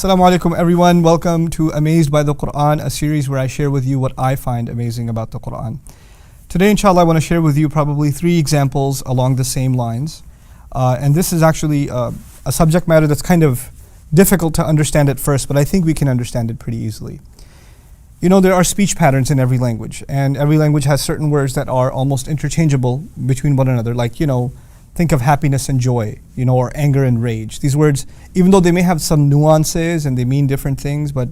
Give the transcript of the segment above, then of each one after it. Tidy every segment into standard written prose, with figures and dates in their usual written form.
Assalamu alaikum everyone. Welcome to Amazed by the Qur'an, a series where I share with you what I find amazing about the Qur'an. Today, inshallah, I want to share with you probably 3 examples along the same lines. And this is actually a subject matter that's kind of difficult to understand at first, but I think we can understand it pretty easily. You know, there are speech patterns in every language, and every language has certain words that are almost interchangeable between one another, like, think of happiness and joy, or anger and rage. These words, even though they may have some nuances and they mean different things, but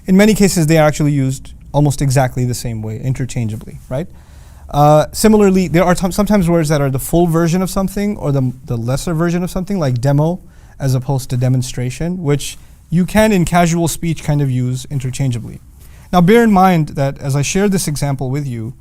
in many cases they are actually used almost exactly the same way, interchangeably, right? Similarly, there are sometimes words that are the full version of something or the lesser version of something, like demo as opposed to demonstration, which you can in casual speech kind of use interchangeably. Now bear in mind that as I share this example with you,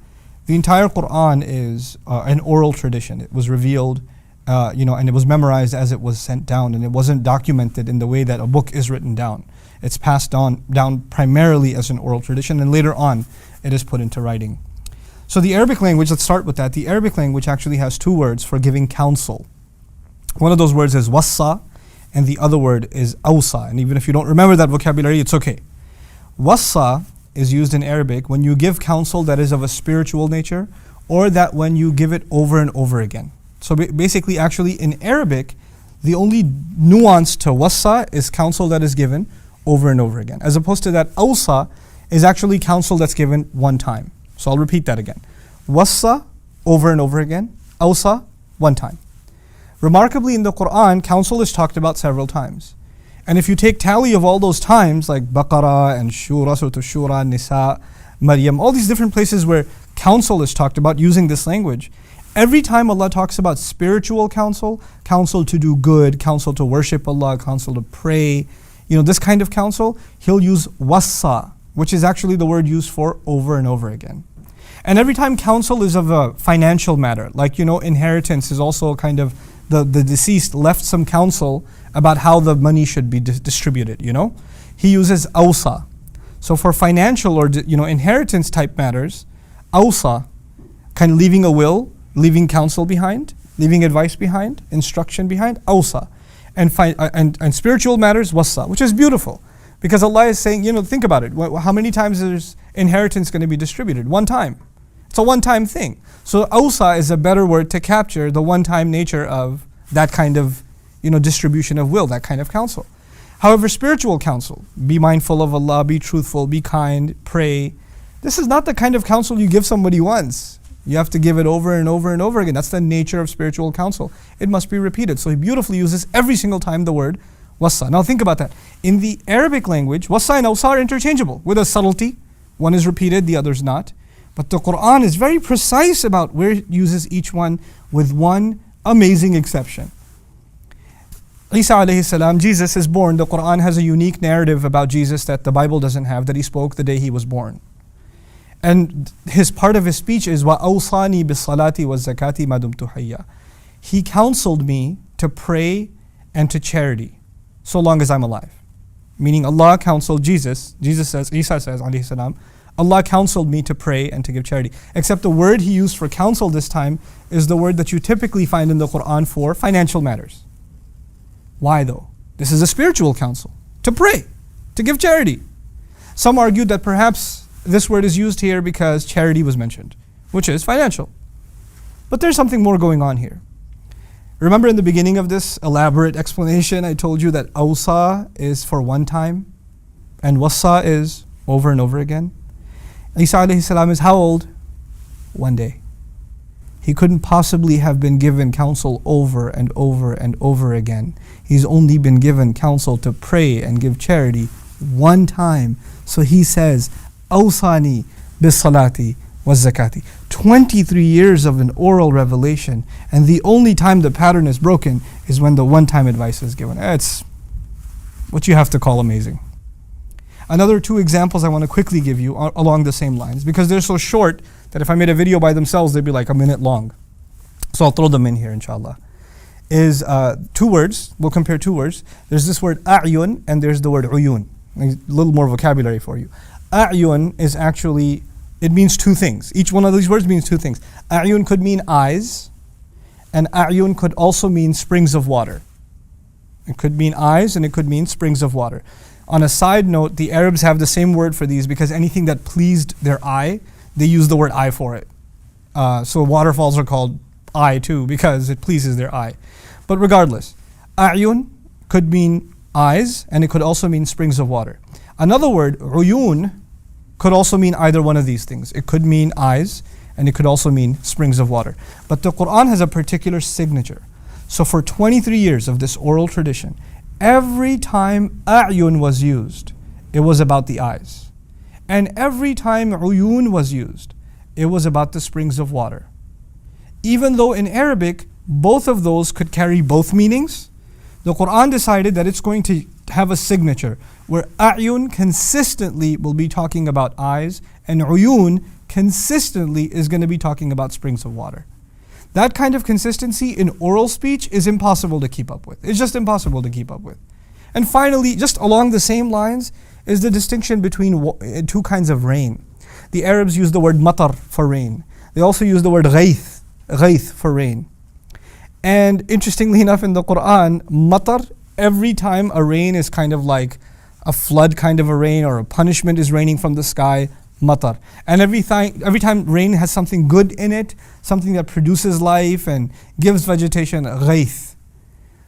the entire Qur'an is an oral tradition. It was revealed and it was memorized as it was sent down, and it wasn't documented in the way that a book is written down. It's passed down primarily as an oral tradition, and later on it is put into writing. So the Arabic language, let's start with that. The Arabic language actually has 2 words for giving counsel. One of those words is wassa, and the other word is awsa. And even if you don't remember that vocabulary, it's okay. Wassa is used in Arabic when you give counsel that is of a spiritual nature, or that when you give it over and over again. So basically, actually in Arabic, the only nuance to wassa is counsel that is given over and over again, as opposed to that awsa is actually counsel that's given one time. So I'll repeat that again. Wassa, over and over again. Awsa, one time. Remarkably, in the Qur'an, counsel is talked about several times. And if you take tally of all those times, like Baqarah and Shura, Surah Shura, Nisa, Maryam, all these different places where counsel is talked about using this language, every time Allah talks about spiritual counsel, counsel to do good, counsel to worship Allah, counsel to pray, this kind of counsel, He'll use wassa, which is actually the word used for over and over again. And every time counsel is of a financial matter, like, inheritance is also kind of, the deceased left some counsel about how the money should be distributed, He uses awsa. So for financial or, inheritance type matters, awsa, kind of leaving a will, leaving counsel behind, leaving advice behind, instruction behind, awsa. And spiritual matters, wassa, which is beautiful. Because Allah is saying, think about it. How many times is inheritance going to be distributed? One time. It's a one-time thing. So awsa is a better word to capture the one-time nature of that kind of, distribution of will, that kind of counsel. However, spiritual counsel, be mindful of Allah, be truthful, be kind, pray. This is not the kind of counsel you give somebody once. You have to give it over and over and over again. That's the nature of spiritual counsel. It must be repeated. So he beautifully uses every single time the word wassa. Now think about that. In the Arabic language, wassa and awsa are interchangeable with a subtlety. One is repeated, the other is not. But the Qur'an is very precise about where it uses each one, with one amazing exception. Isa alayhi salam, Jesus is born. The Qur'an has a unique narrative about Jesus that the Bible doesn't have, that he spoke the day he was born. And part of his speech is wa awsani bis salati wa zakati ma dumtu hayya. He counseled me to pray and to charity so long as I'm alive. Meaning Allah counseled Jesus. Isa says alayhi salam, Allah counseled me to pray and to give charity. Except the word he used for counsel this time is the word that you typically find in the Qur'an for financial matters. Why though? This is a spiritual counsel. To pray, to give charity. Some argued that perhaps this word is used here because charity was mentioned, which is financial. But there's something more going on here. Remember in the beginning of this elaborate explanation, I told you that awsa is for one time and wassa is over and over again. Isa alayhi salam is how old? One day. He couldn't possibly have been given counsel over and over and over again. He's only been given counsel to pray and give charity one time. So he says, awsani bis salati wa zakati. 23 years of an oral revelation, and the only time the pattern is broken is when the one-time advice is given. It's what you have to call amazing. Another 2 examples I want to quickly give you are along the same lines, because they're so short that if I made a video by themselves, they'd be like a minute long. So I'll throw them in here, inshallah. Is 2 words. We'll compare 2 words. There's this word a'yun, and there's the word uyun. A little more vocabulary for you. A'yun is actually, it means 2 things. Each one of these words means 2 things. A'yun could mean eyes, and a'yun could also mean springs of water. It could mean eyes, and it could mean springs of water. On a side note, the Arabs have the same word for these because anything that pleased their eye, they use the word eye for it. So waterfalls are called eye too because it pleases their eye. But regardless, a'yun could mean eyes, and it could also mean springs of water. Another word, uyun, could also mean either one of these things. It could mean eyes, and it could also mean springs of water. But the Qur'an has a particular signature. So for 23 years of this oral tradition, every time a'yun was used, it was about the eyes. And every time uyun was used, it was about the springs of water. Even though in Arabic, both of those could carry both meanings, the Qur'an decided that it's going to have a signature where a'yun consistently will be talking about eyes and uyun consistently is going to be talking about springs of water. That kind of consistency in oral speech is impossible to keep up with. It's just impossible to keep up with. And finally, just along the same lines, is the distinction between two kinds of rain. The Arabs use the word matar for rain. They also use the word ghayth for rain. And interestingly enough, in the Qur'an, matar, every time a rain is kind of like a flood kind of a rain or a punishment is raining from the sky, matar. And every time rain has something good in it, something that produces life and gives vegetation, ghayth.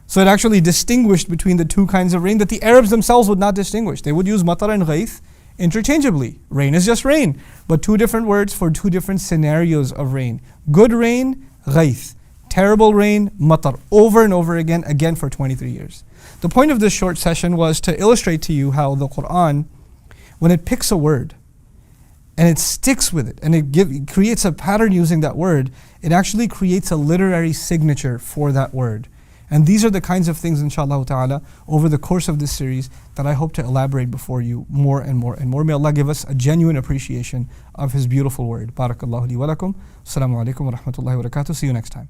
So it actually distinguished between the two kinds of rain that the Arabs themselves would not distinguish. They would use matar and ghayth interchangeably. Rain is just rain, but two different words for two different scenarios of rain. Good rain, ghayth. Terrible rain, matar, over and over again for 23 years. The point of this short session was to illustrate to you how the Qur'an, when it picks a word and it sticks with it and it creates a pattern using that word, it actually creates a literary signature for that word. And these are the kinds of things, inshallah ta'ala, over the course of this series that I hope to elaborate before you more and more and more. May Allah give us a genuine appreciation of His beautiful word. Barakallahu li wa lakum. Assalamu alaikum wa rahmatullahi wa barakatuh. See you next time.